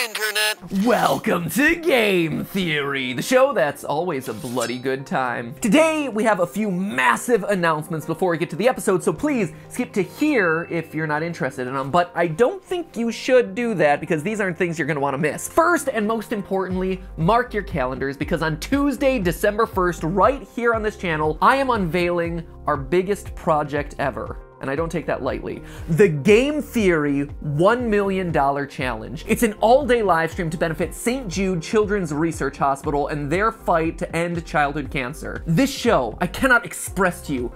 Internet. Welcome to Game Theory, the show that's always a bloody good time. Today, we have a few massive announcements before we get to the episode, so please skip to here if you're not interested in them, but I don't think you should do that because these aren't things you're gonna wanna miss. First, and most importantly, mark your calendars because on Tuesday, December 1st, right here on this channel, I am unveiling our biggest project ever. And I don't take that lightly. The Game Theory $1 Million Challenge. It's an all-day live stream to benefit St. Jude Children's Research Hospital and their fight to end childhood cancer. This show, I cannot express to you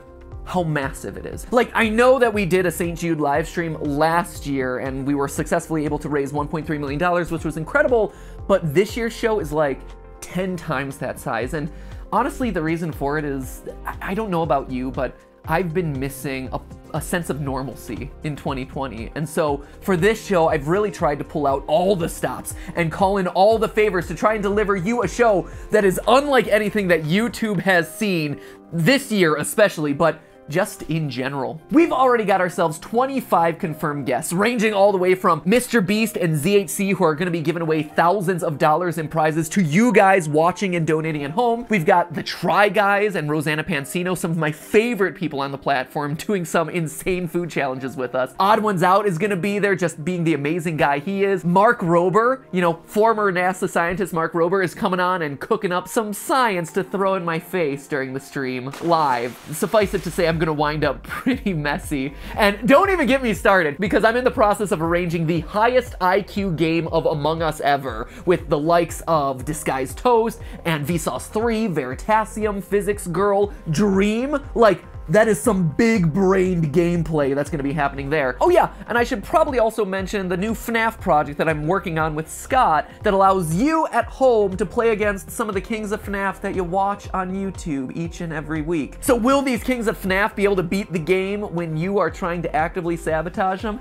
how massive it is. Like, I know that we did a St. Jude live stream last year and we were successfully able to raise $1.3 million, which was incredible, but this year's show is like 10 times that size. And honestly, the reason for it is, I don't know about you, but I've been missing a sense of normalcy in 2020. And so for this show, I've really tried to pull out all the stops and call in all the favors to try and deliver you a show that is unlike anything that YouTube has seen this year especially, but just in general. We've already got ourselves 25 confirmed guests, ranging all the way from Mr. Beast and ZHC, who are gonna be giving away thousands of dollars in prizes to you guys watching and donating at home. We've got the Try Guys and Rosanna Pansino, some of my favorite people on the platform, doing some insane food challenges with us. Odd Ones Out is gonna be there, just being the amazing guy he is. Mark Rober, you know, former NASA scientist Mark Rober, is coming on and cooking up some science to throw in my face during the stream live. Suffice it to say, I'm gonna wind up pretty messy. And don't even get me started because I'm in the process of arranging the highest IQ game of Among Us ever, with the likes of Disguised Toast and Vsauce 3, Veritasium, Physics Girl, Dream. Like, that is some big-brained gameplay that's gonna be happening there. Oh yeah, and I should probably also mention the new FNAF project that I'm working on with Scott that allows you at home to play against some of the kings of FNAF that you watch on YouTube each and every week. So will these kings of FNAF be able to beat the game when you are trying to actively sabotage them?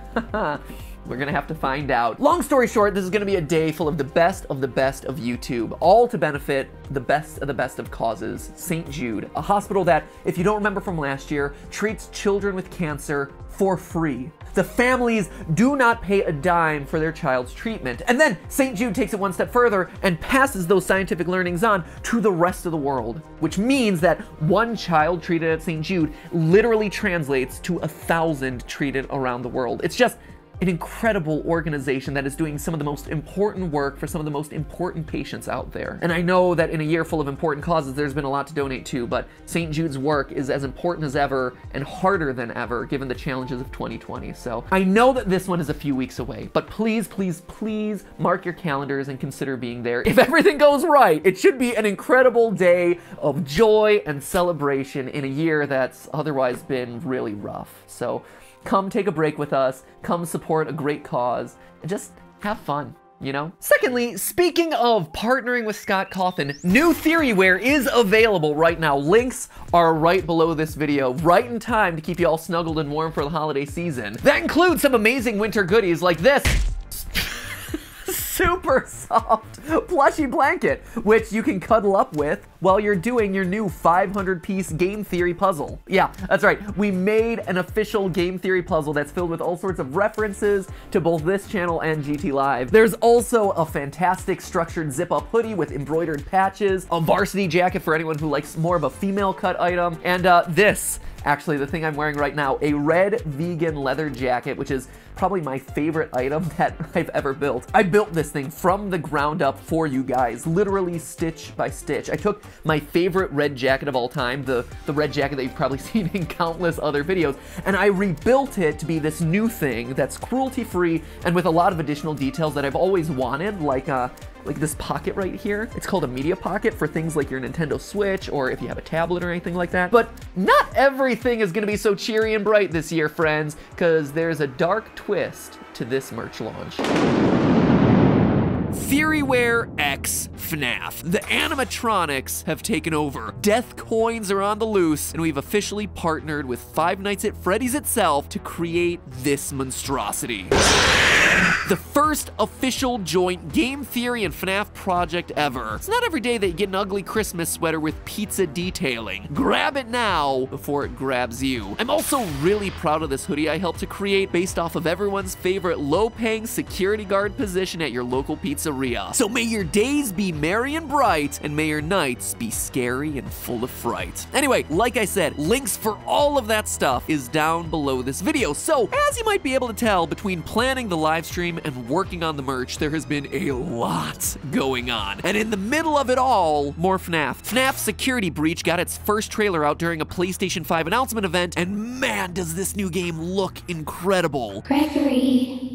We're gonna have to find out. Long story short, this is gonna be a day full of the best of YouTube, all to benefit the best of causes, St. Jude, a hospital that, if you don't remember from last year, treats children with cancer for free. The families do not pay a dime for their child's treatment. And then St. Jude takes it one step further and passes those scientific learnings on to the rest of the world, which means that one child treated at St. Jude literally translates to 1,000 treated around the world. It's just an incredible organization that is doing some of the most important work for some of the most important patients out there. And I know that in a year full of important causes, there's been a lot to donate to, but St. Jude's work is as important as ever and harder than ever given the challenges of 2020. So I know that this one is a few weeks away, but please, please, please mark your calendars and consider being there. If everything goes right, it should be an incredible day of joy and celebration in a year that's otherwise been really rough. So come take a break with us, come support a great cause, and just have fun, you know? Secondly, speaking of partnering with Scott Cawthon, new Theoryware is available right now. Links are right below this video, right in time to keep you all snuggled and warm for the holiday season. That includes some amazing winter goodies like this super soft plushy blanket, which you can cuddle up with while you're doing your new 500-piece game theory puzzle. Yeah, that's right. We made an official game theory puzzle that's filled with all sorts of references to both this channel and GT Live. There's also a fantastic structured zip-up hoodie with embroidered patches, a varsity jacket for anyone who likes more of a female cut item, and this, actually the thing I'm wearing right now, a red vegan leather jacket, which is probably my favorite item that I've ever built. I built this thing from the ground up for you guys, literally stitch by stitch. I took my favorite red jacket of all time, the red jacket that you've probably seen in countless other videos, and I rebuilt it to be this new thing that's cruelty-free and with a lot of additional details that I've always wanted, like this pocket right here. It's called a media pocket for things like your Nintendo Switch or if you have a tablet or anything like that. But not everything is gonna be so cheery and bright this year, friends, because there's a dark twist to this merch launch. Theoryware X FNAF. The animatronics have taken over. Death coins are on the loose, and we've officially partnered with Five Nights at Freddy's itself to create this monstrosity. The first official joint game theory and FNAF project ever. It's not every day that you get an ugly Christmas sweater with pizza detailing. Grab it now before it grabs you. I'm also really proud of this hoodie I helped to create based off of everyone's favorite low-paying security guard position at your local pizzeria. So may your days be merry and bright, and may your nights be scary and full of fright. Anyway, like I said, links for all of that stuff is down below this video. So, as you might be able to tell, between planning the live stream and working on the merch, there has been a lot going on. And in the middle of it all, more FNAF. FNAF Security Breach got its first trailer out during a PlayStation 5 announcement event, and man, does this new game look incredible. Gregory,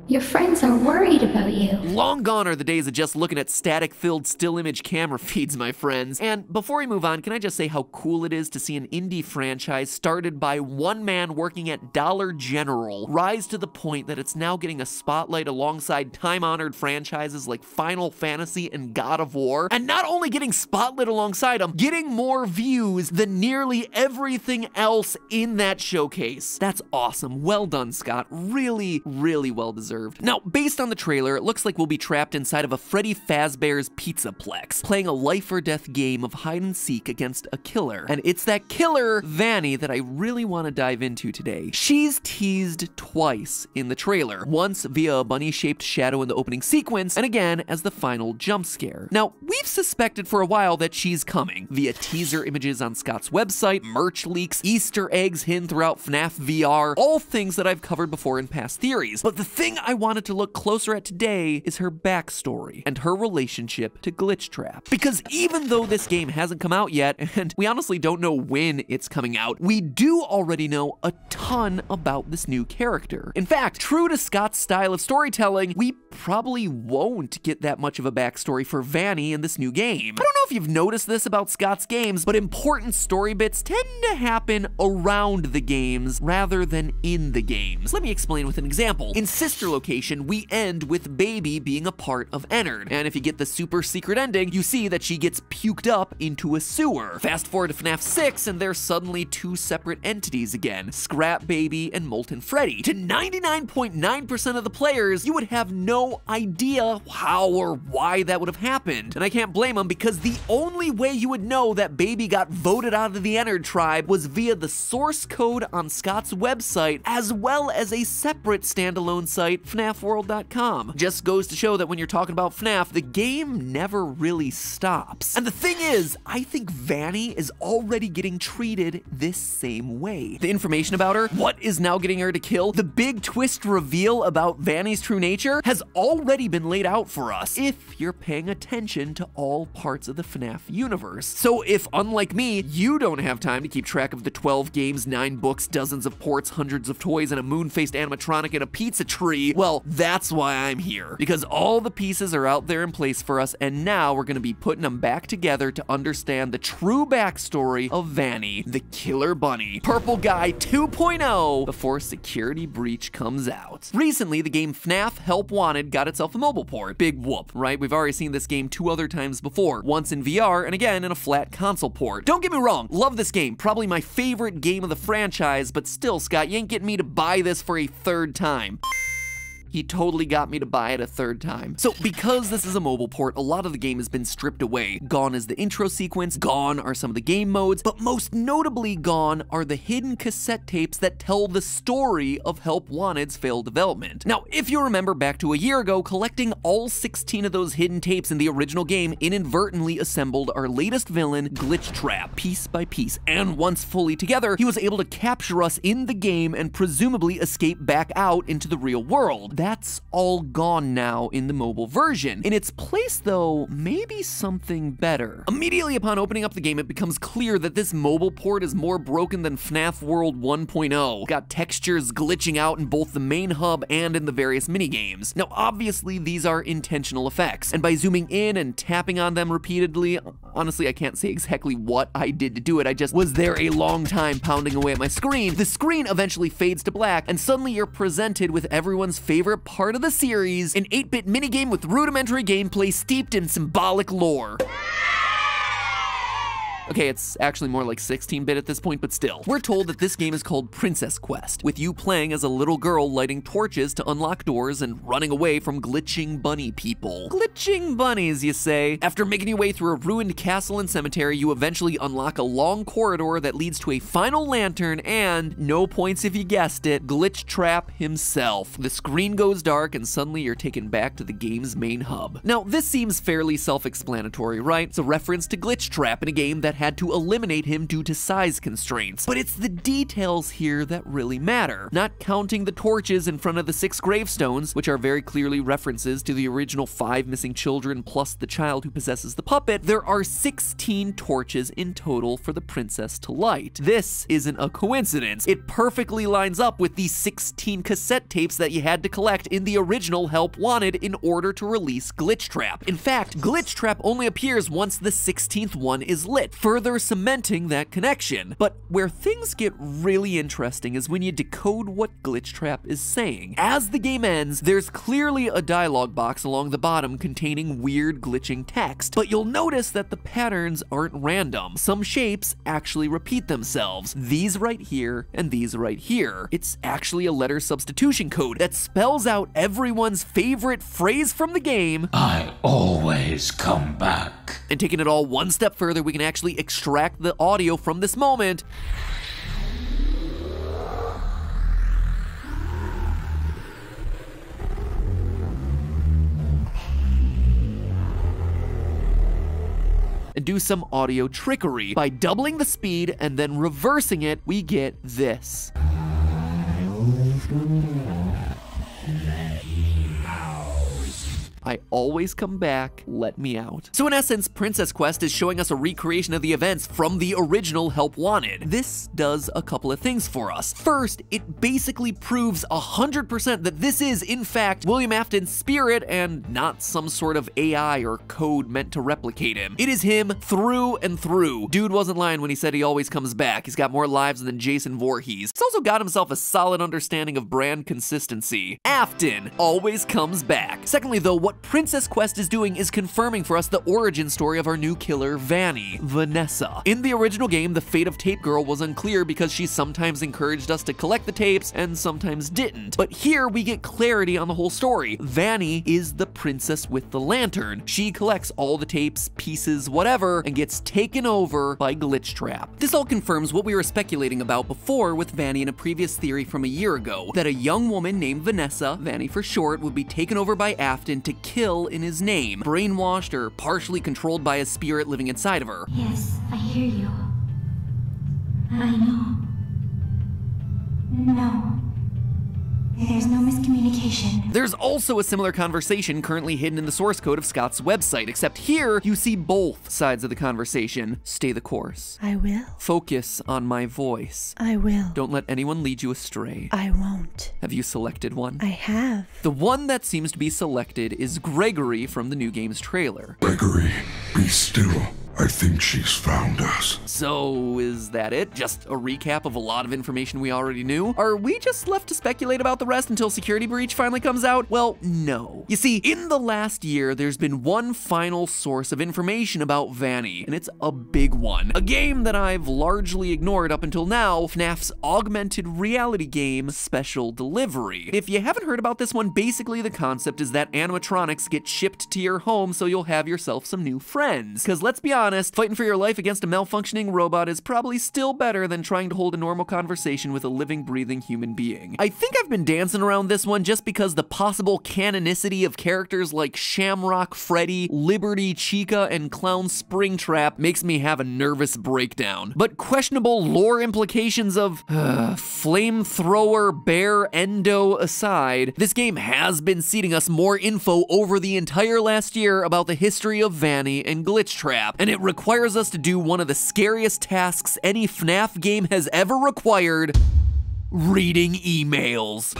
your friends are worried about you. Long gone are the days of just looking at static-filled still image camera feeds, my friends. And before we move on, can I just say how cool it is to see an indie franchise started by one man working at Dollar General rise to the point that it's now getting a spotlight alongside time-honored franchises like Final Fantasy and God of War. And not only getting spotlit alongside them, getting more views than nearly everything else in that showcase. That's awesome. Well done, Scott. Really, really well deserved. Now, based on the trailer, it looks like we'll be trapped inside of a Freddy Fazbear's Pizzaplex, playing a life-or-death game of hide-and-seek against a killer. And it's that killer, Vanny, that I really want to dive into today. She's teased twice in the trailer, once via a bunny-shaped shadow in the opening sequence, and again as the final jump scare. Now, we've suspected for a while that she's coming, via teaser images on Scott's website, merch leaks, Easter eggs hidden throughout FNAF VR, all things that I've covered before in past theories. But the thing I wanted to look closer at today is her backstory and her relationship to Glitchtrap. Because even though this game hasn't come out yet, and we honestly don't know when it's coming out, we do already know a ton about this new character. In fact, true to Scott's style of storytelling, we probably won't get that much of a backstory for Vanny in this new game. I don't know if you've noticed this about Scott's games, but important story bits tend to happen around the games rather than in the games. Let me explain with an example. In Sister Location, we end with Baby being a part of Ennard, and if you get the super secret ending, you see that she gets puked up into a sewer. Fast forward to FNAF 6, and they're suddenly two separate entities again, Scrap Baby and Molten Freddy. To 99.9% of the players, you would have no idea how or why that would have happened. And I can't blame them, because the only way you would know that Baby got voted out of the Ennard tribe was via the source code on Scott's website, as well as a separate standalone site, FNAFworld.com. Just goes to show that when you're talking about FNAF, the game never really stops. And the thing is, I think Vanny is already getting treated this same way. The information about her, what is now getting her to kill, the big twist reveal about Vanny's true nature has already been laid out for us, if you're paying attention to all parts of the FNAF universe. So if, unlike me, you don't have time to keep track of the 12 games, 9 books, dozens of ports, hundreds of toys, and a moon-faced animatronic and a pizza tree, well, that's why I'm here. Because all the pieces are out there in place for us, and now we're gonna be putting them back together to understand the true backstory of Vanny, the Killer Bunny, Purple Guy 2.0, before Security Breach comes out. Recently, the game FNAF Help Wanted got itself a mobile port. Big whoop, right? We've already seen this game 2 other times before, once in VR and again in a flat console port. Don't get me wrong, love this game, probably my favorite game of the franchise, but still, Scott, you ain't getting me to buy this for a 3rd time. He totally got me to buy it a 3rd time. So because this is a mobile port, a lot of the game has been stripped away. Gone is the intro sequence, gone are some of the game modes, but most notably gone are the hidden cassette tapes that tell the story of Help Wanted's failed development. Now, if you remember back to a year ago, collecting all 16 of those hidden tapes in the original game inadvertently assembled our latest villain, Glitchtrap, piece by piece, and once fully together, he was able to capture us in the game and presumably escape back out into the real world. That's all gone now in the mobile version. In its place, though, maybe something better. Immediately upon opening up the game, it becomes clear that this mobile port is more broken than FNAF World 1.0. Got textures glitching out in both the main hub and in the various minigames. Now, obviously, these are intentional effects, and by zooming in and tapping on them repeatedly, honestly, I can't say exactly what I did to do it. I just was there a long time pounding away at my screen. The screen eventually fades to black, and suddenly you're presented with everyone's favorite favorite part of the series, an 8-bit minigame with rudimentary gameplay steeped in symbolic lore. Okay, it's actually more like 16-bit at this point, but still. We're told that this game is called Princess Quest, with you playing as a little girl lighting torches to unlock doors and running away from glitching bunny people. Glitching bunnies, you say? After making your way through a ruined castle and cemetery, you eventually unlock a long corridor that leads to a final lantern and, no points if you guessed it, Glitch Trap himself. The screen goes dark and suddenly you're taken back to the game's main hub. Now, this seems fairly self-explanatory, right? It's a reference to Glitch Trap in a game that had to eliminate him due to size constraints. But it's the details here that really matter. Not counting the torches in front of the 6 gravestones, which are very clearly references to the original 5 missing children plus the child who possesses the puppet, there are 16 torches in total for the princess to light. This isn't a coincidence. It perfectly lines up with the 16 cassette tapes that you had to collect in the original Help Wanted in order to release Glitch Trap. In fact, Glitch Trap only appears once the 16th one is lit, further cementing that connection. But where things get really interesting is when you decode what Glitch Trap is saying. As the game ends, there's clearly a dialogue box along the bottom containing weird glitching text, but you'll notice that the patterns aren't random. Some shapes actually repeat themselves. These right here and these right here. It's actually a letter substitution code that spells out everyone's favorite phrase from the game, I always come back. And taking it all one step further, we can actually extract the audio from this moment and do some audio trickery. By doubling the speed and then reversing it, we get this. I always come back, let me out. So in essence, Princess Quest is showing us a recreation of the events from the original Help Wanted. This does a couple of things for us. First, it basically proves 100% that this is, in fact, William Afton's spirit and not some sort of AI or code meant to replicate him. It is him through and through. Dude wasn't lying when he said he always comes back. He's got more lives than Jason Voorhees. He's also got himself a solid understanding of brand consistency. Afton always comes back. Secondly, though, what Princess Quest is doing is confirming for us the origin story of our new killer, Vanessa. In the original game, the fate of Tape Girl was unclear because she sometimes encouraged us to collect the tapes and sometimes didn't. But here we get clarity on the whole story. Vanny is the princess with the lantern. She collects all the tapes, pieces, whatever, and gets taken over by Glitch Trap. This all confirms what we were speculating about before with Vanny in a previous theory from a year ago, that a young woman named Vanessa, Vanny for short, would be taken over by Afton to kill in his name, brainwashed or partially controlled by a spirit living inside of her. Yes, I hear you. I know. No. There's no miscommunication. There's also a similar conversation currently hidden in the source code of Scott's website, except here you see both sides of the conversation. Stay the course. I will. Focus on my voice. I will. Don't let anyone lead you astray. I won't. Have you selected one? I have. The one that seems to be selected is Gregory from the new game's trailer. Gregory, be still. I think she's found us. So, is that it? Just a recap of a lot of information we already knew? Are we just left to speculate about the rest until Security Breach finally comes out? Well, no. You see, in the last year, there's been one final source of information about Vanny, and it's a big one. A game that I've largely ignored up until now, FNAF's augmented reality game, Special Delivery. If you haven't heard about this one, basically the concept is that animatronics get shipped to your home so you'll have yourself some new friends. Because let's be honest, fighting for your life against a malfunctioning robot is probably still better than trying to hold a normal conversation with a living, breathing human being. I think I've been dancing around this one just because the possible canonicity of characters like Shamrock Freddy, Liberty Chica, and Clown Springtrap makes me have a nervous breakdown. But questionable lore implications of flamethrower bear endo aside, this game has been seeding us more info over the entire last year about the history of Vanny and Glitch Trap, and it requires us to do one of the scariest tasks any FNAF game has ever required: reading emails.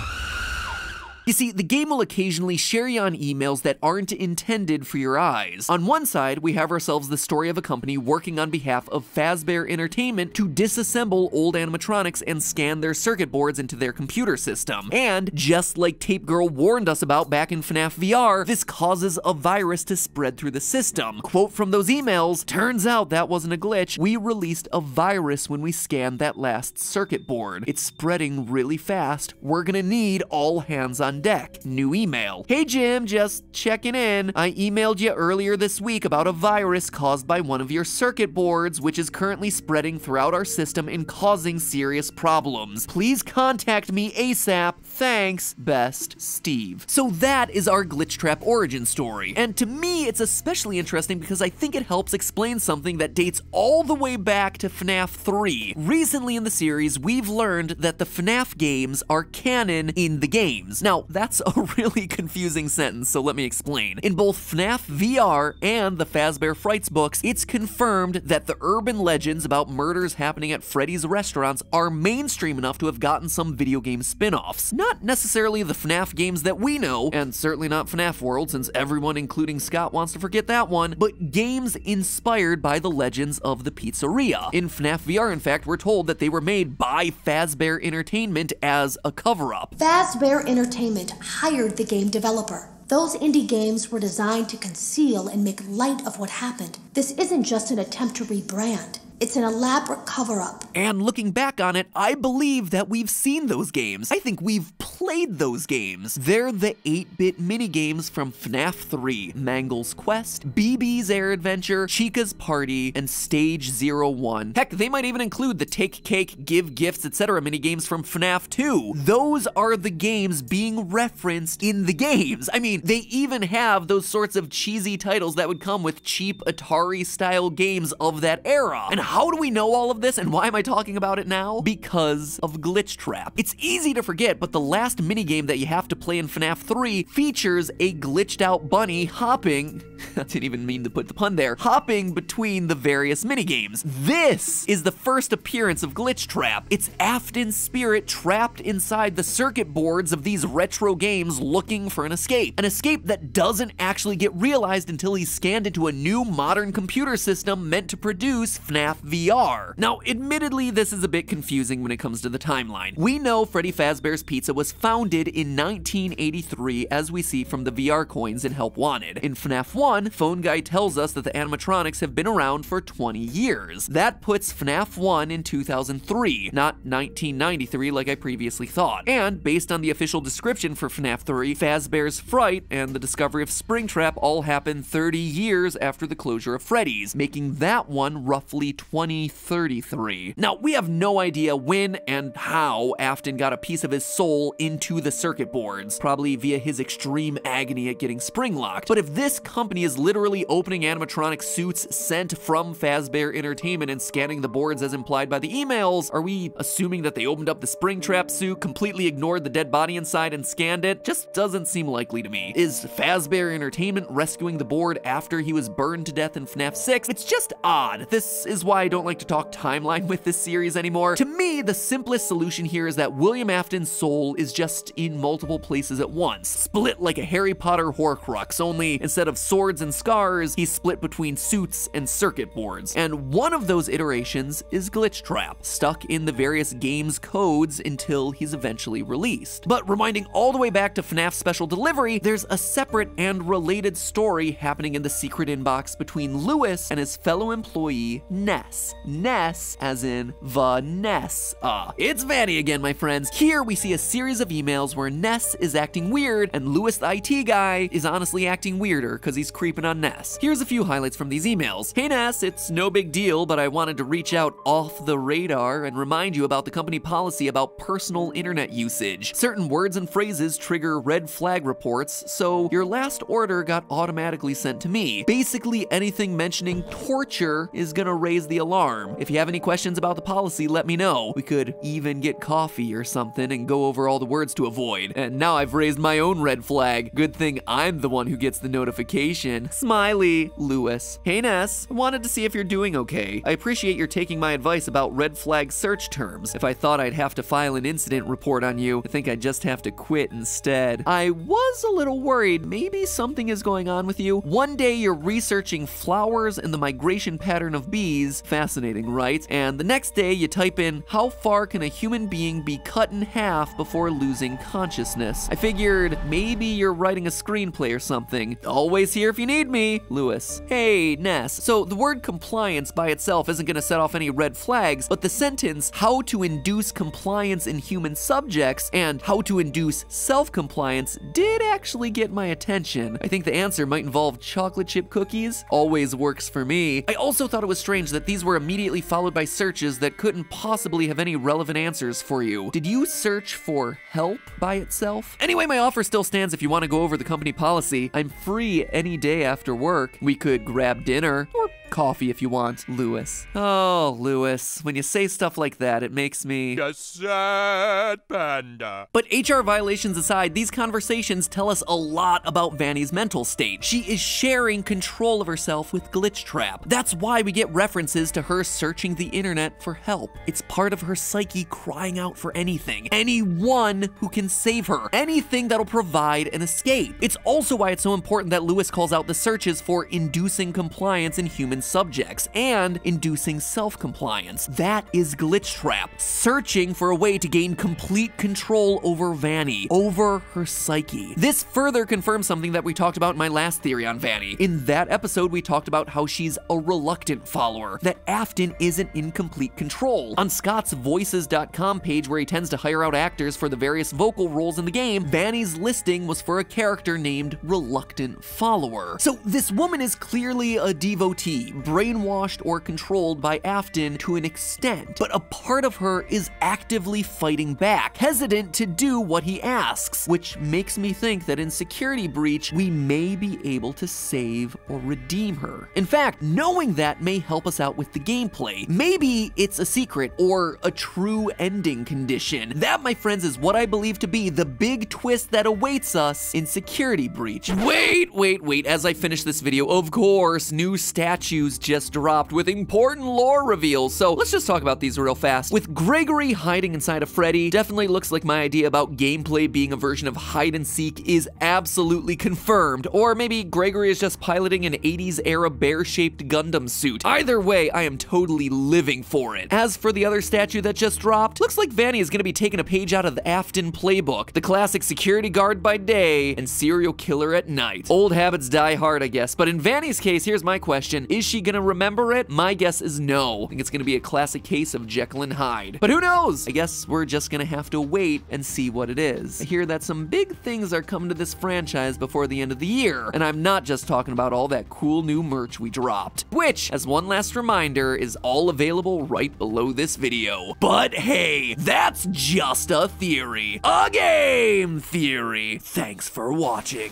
You see, the game will occasionally share you on emails that aren't intended for your eyes. On one side, we have ourselves the story of a company working on behalf of Fazbear Entertainment to disassemble old animatronics and scan their circuit boards into their computer system. And just like Tape Girl warned us about back in FNAF VR, this causes a virus to spread through the system. Quote from those emails, "Turns out that wasn't a glitch. We released a virus when we scanned that last circuit board. It's spreading really fast. We're gonna need all hands on deck." New email. "Hey Jim, just checking in. I emailed you earlier this week about a virus caused by one of your circuit boards, which is currently spreading throughout our system and causing serious problems. Please contact me ASAP. Thanks, best, Steve." So that is our Glitch Trap origin story. And to me, it's especially interesting because I think it helps explain something that dates all the way back to FNAF 3. Recently in the series, we've learned that the FNAF games are canon in the games. Now, that's a really confusing sentence, so let me explain. In both FNAF VR and the Fazbear Frights books, it's confirmed that the urban legends about murders happening at Freddy's restaurants are mainstream enough to have gotten some video game spin-offs. Not necessarily the FNAF games that we know, and certainly not FNAF World, since everyone, including Scott, wants to forget that one, but games inspired by the legends of the pizzeria. In FNAF VR, in fact, we're told that they were made by Fazbear Entertainment as a cover-up. Fazbear Entertainment hired the game developer. Those indie games were designed to conceal and make light of what happened. This isn't just an attempt to rebrand. It's an elaborate cover-up. And looking back on it, I believe that we've seen those games. I think we've played those games. They're the 8-bit minigames from FNAF 3, Mangle's Quest, BB's Air Adventure, Chica's Party, and Stage 01. Heck, they might even include the Take Cake, Give Gifts, etc. minigames from FNAF 2. Those are the games being referenced in the games. I mean, they even have those sorts of cheesy titles that would come with cheap Atari-style games of that era. And how do we know all of this, and why am I talking about it now? Because of Glitch Trap. It's easy to forget, but the last minigame that you have to play in FNAF 3 features a glitched out bunny hopping, I didn't even mean to put the pun there, hopping between the various minigames. This is the first appearance of Glitch Trap. It's Afton's spirit trapped inside the circuit boards of these retro games looking for an escape. An escape that doesn't actually get realized until he's scanned into a new modern computer system meant to produce FNAF VR. Now, admittedly, this is a bit confusing when it comes to the timeline. We know Freddy Fazbear's Pizza was founded in 1983, as we see from the VR coins in Help Wanted. In FNAF 1, Phone Guy tells us that the animatronics have been around for 20 years. That puts FNAF 1 in 2003, not 1993 like I previously thought. And based on the official description for FNAF 3, Fazbear's Fright and the discovery of Springtrap all happened 30 years after the closure of Freddy's, making that one roughly 2033. Now, we have no idea when and how Afton got a piece of his soul into the circuit boards, probably via his extreme agony at getting spring-locked. But if this company is literally opening animatronic suits sent from Fazbear Entertainment and scanning the boards as implied by the emails, are we assuming that they opened up the Springtrap suit, completely ignored the dead body inside, and scanned it? Just doesn't seem likely to me. Is Fazbear Entertainment rescuing the board after he was burned to death in FNAF 6? It's just odd. This is why I don't like to talk timeline with this series anymore. To me, the simplest solution here is that William Afton's soul is just in multiple places at once, split like a Harry Potter Horcrux, only instead of swords and scars, he's split between suits and circuit boards. And one of those iterations is Glitch Trap, stuck in the various games' codes until he's eventually released. But reminding all the way back to FNAF Special Delivery, there's a separate and related story happening in the secret inbox between Lewis and his fellow employee, Ness. Ness as in Vanessa. It's Vanny again, my friends. Here we see a series of emails where Ness is acting weird and Lewis, the IT guy, is honestly acting weirder because he's creeping on Ness. Here's a few highlights from these emails. Hey Ness, it's no big deal, but I wanted to reach out off the radar and remind you about the company policy about personal internet usage. Certain words and phrases trigger red flag reports, so your last order got automatically sent to me. Basically anything mentioning torture is gonna raise the the alarm. If you have any questions about the policy, let me know. We could even get coffee or something and go over all the words to avoid. And now I've raised my own red flag. Good thing I'm the one who gets the notification. Smiley, Lewis. Hey Ness, I wanted to see if you're doing okay. I appreciate your taking my advice about red flag search terms. If I thought I'd have to file an incident report on you, I think I'd just have to quit instead. I was a little worried maybe something is going on with you. One day you're researching flowers and the migration pattern of bees. Fascinating, right? And the next day you type in, how far can a human being be cut in half before losing consciousness? I figured maybe you're writing a screenplay or something. Always here if you need me, Lewis. Hey, Ness. So the word compliance by itself isn't gonna set off any red flags, but the sentence, how to induce compliance in human subjects and how to induce self-compliance did actually get my attention. I think the answer might involve chocolate chip cookies. Always works for me. I also thought it was strange that these were immediately followed by searches that couldn't possibly have any relevant answers for you. Did you search for help by itself? Anyway, my offer still stands if you want to go over the company policy. I'm free any day after work. We could grab dinner or coffee if you want, Lewis. Oh, Lewis, when you say stuff like that, it makes me a sad panda. But HR violations aside, these conversations tell us a lot about Vanny's mental state. She is sharing control of herself with Glitchtrap. That's why we get references to her searching the internet for help. It's part of her psyche crying out for anything. Anyone who can save her. Anything that'll provide an escape. It's also why it's so important that Lewis calls out the searches for inducing compliance in human subjects and inducing self-compliance. That is Glitchtrap, searching for a way to gain complete control over Vanny, over her psyche. This further confirms something that we talked about in my last theory on Vanny. In that episode, we talked about how she's a reluctant follower, that Afton isn't in complete control. On Scott's Voices.com page, where he tends to hire out actors for the various vocal roles in the game, Vanny's listing was for a character named Reluctant Follower. So this woman is clearly a devotee, brainwashed or controlled by Afton to an extent, but a part of her is actively fighting back, hesitant to do what he asks, which makes me think that in Security Breach, we may be able to save or redeem her. In fact, knowing that may help us out with the gameplay. Maybe it's a secret or a true ending condition. That, my friends, is what I believe to be the big twist that awaits us in Security Breach. Wait, as I finish this video, of course, new statues just dropped with important lore reveals, so let's just talk about these real fast. With Gregory hiding inside of Freddy, definitely looks like my idea about gameplay being a version of hide and seek is absolutely confirmed, or maybe Gregory is just piloting an 80s era bear-shaped Gundam suit. Either way, I am totally living for it. As for the other statue that just dropped, looks like Vanny is gonna be taking a page out of the Afton playbook, the classic security guard by day and serial killer at night. Old habits die hard, I guess, but in Vanny's case, here's my question. Is she gonna remember it? My guess is no. I think it's gonna be a classic case of Jekyll and Hyde. But who knows? I guess we're just gonna have to wait and see what it is. I hear that some big things are coming to this franchise before the end of the year, and I'm not just talking about all that cool new merch we dropped, which, as one last reminder, is all available right below this video. But hey, that's just a theory. A game theory. Thanks for watching.